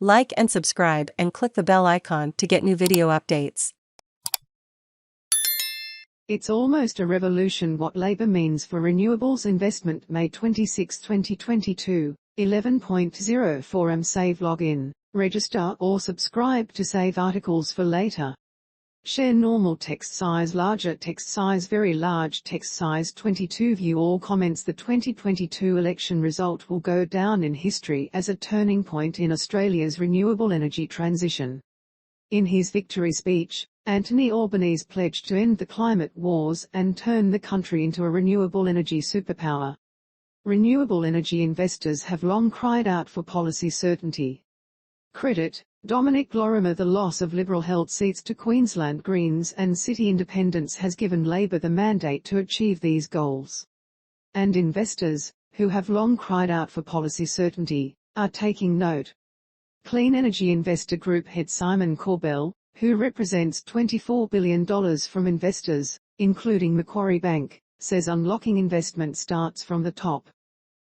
Like and subscribe and click the bell icon to get new video updates. It's almost a revolution what Labour means for renewables investment. May 26, 2022, 11.04 Save login, register or subscribe to save articles for later. Share normal text size, larger text size, very large text size 22. View all comments. The 2022 election result will go down in history as a turning point in Australia's renewable energy transition. In his victory speech, Anthony Albanese pledged to end the climate wars and turn the country into a renewable energy superpower. Renewable energy investors have long cried out for policy certainty. Credit Dominic Lorimer. The loss of Liberal-held seats to Queensland Greens and City Independents has given Labor the mandate to achieve these goals. And investors, who have long cried out for policy certainty, are taking note. Clean Energy Investor Group head Simon Corbell, who represents $24 billion from investors, including Macquarie Bank, says unlocking investment starts from the top.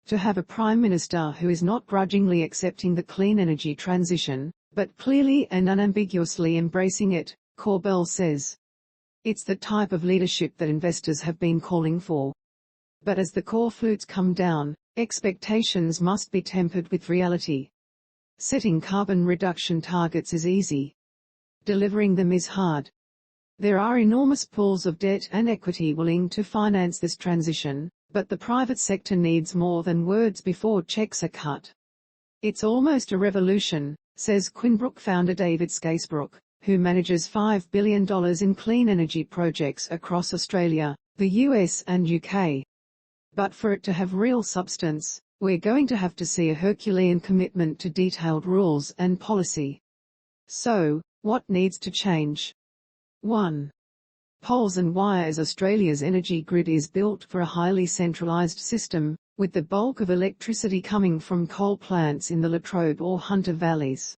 To have a Prime Minister who is not grudgingly accepting the clean energy transition, but clearly and unambiguously embracing it, Corbell says. It's the type of leadership that investors have been calling for. But as the core foods come down, expectations must be tempered with reality. Setting carbon reduction targets is easy. Delivering them is hard. There are enormous pools of debt and equity willing to finance this transition, but the private sector needs more than words before checks are cut. It's almost a revolution, says Quinbrook founder David Scacebrook, who manages $5 billion in clean energy projects across Australia, the US and UK. But for it to have real substance, we're going to have to see a Herculean commitment to detailed rules and policy. So, what needs to change? 1. Poles and wires. Australia's energy grid is built for a highly centralised system, with the bulk of electricity coming from coal plants in the Latrobe or Hunter valleys.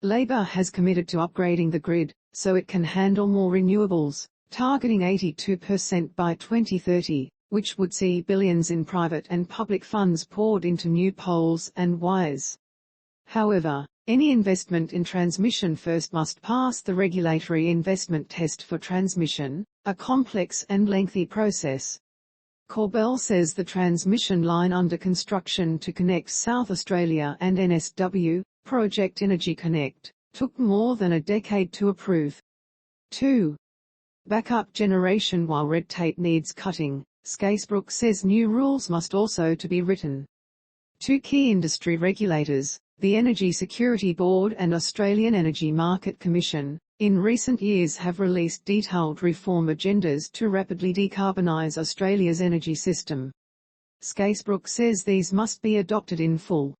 Labor has committed to upgrading the grid, so it can handle more renewables, targeting 82% by 2030, which would see billions in private and public funds poured into new poles and wires. However, any investment in transmission first must pass the regulatory investment test for transmission, a complex and lengthy process. Corbell says the transmission line under construction to connect South Australia and NSW, Project Energy Connect, took more than a decade to approve. 2. Backup generation. While red tape needs cutting, Scacebrook says new rules must also to be written. Two key industry regulators, the Energy Security Board and Australian Energy Market Commission, in recent years have released detailed reform agendas to rapidly decarbonise Australia's energy system. Scacebrook says these must be adopted in full.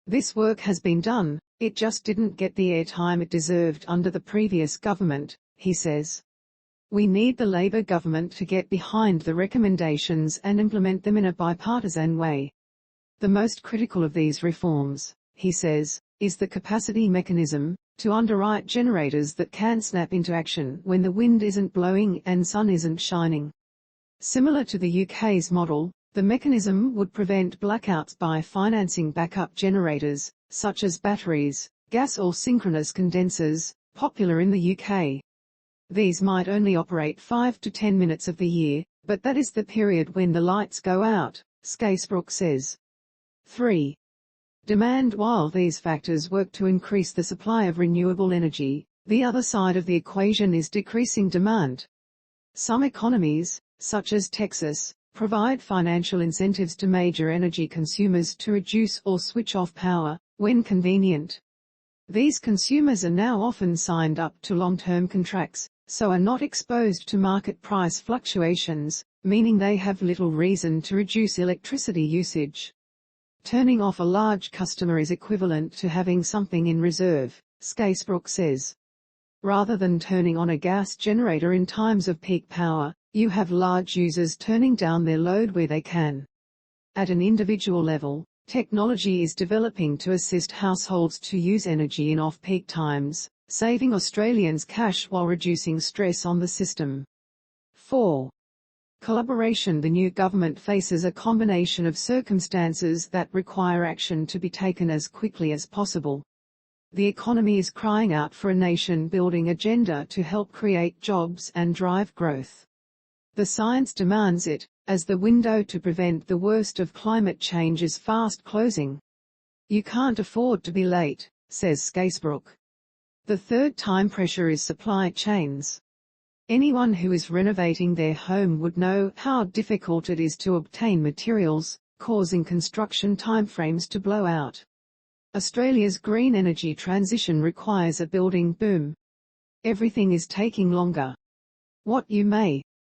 This work has been done, it just didn't get the airtime it deserved under the previous government, he says. We need the Labor government to get behind the recommendations and implement them in a bipartisan way. The most critical of these reforms, he says, is the capacity mechanism, to underwrite generators that can snap into action when the wind isn't blowing and sun isn't shining. Similar to the UK's model, the mechanism would prevent blackouts by financing backup generators, such as batteries, gas or synchronous condensers, popular in the UK. These might only operate 5 to 10 minutes of the year, but that is the period when the lights go out, Scacebrook says. 3. Demand. While these factors work to increase the supply of renewable energy, the other side of the equation is decreasing demand. Some economies, such as Texas, provide financial incentives to major energy consumers to reduce or switch off power, when convenient. These consumers are now often signed up to long-term contracts, so are not exposed to market price fluctuations, meaning they have little reason to reduce electricity usage. Turning off a large customer is equivalent to having something in reserve, Scacebrook says. Rather than turning on a gas generator in times of peak power, you have large users turning down their load where they can. At an individual level, technology is developing to assist households to use energy in off-peak times, saving Australians cash while reducing stress on the system. 4. Collaboration. The new government faces a combination of circumstances that require action to be taken as quickly as possible. The economy is crying out for a nation-building agenda to help create jobs and drive growth. The science demands it, as the window to prevent the worst of climate change is fast closing. You can't afford to be late, says Scacebrook. The third time pressure is supply chains. Anyone who is renovating their home would know how difficult it is to obtain materials, causing construction timeframes to blow out. Australia's green energy transition requires a building boom. Everything is taking longer. What you may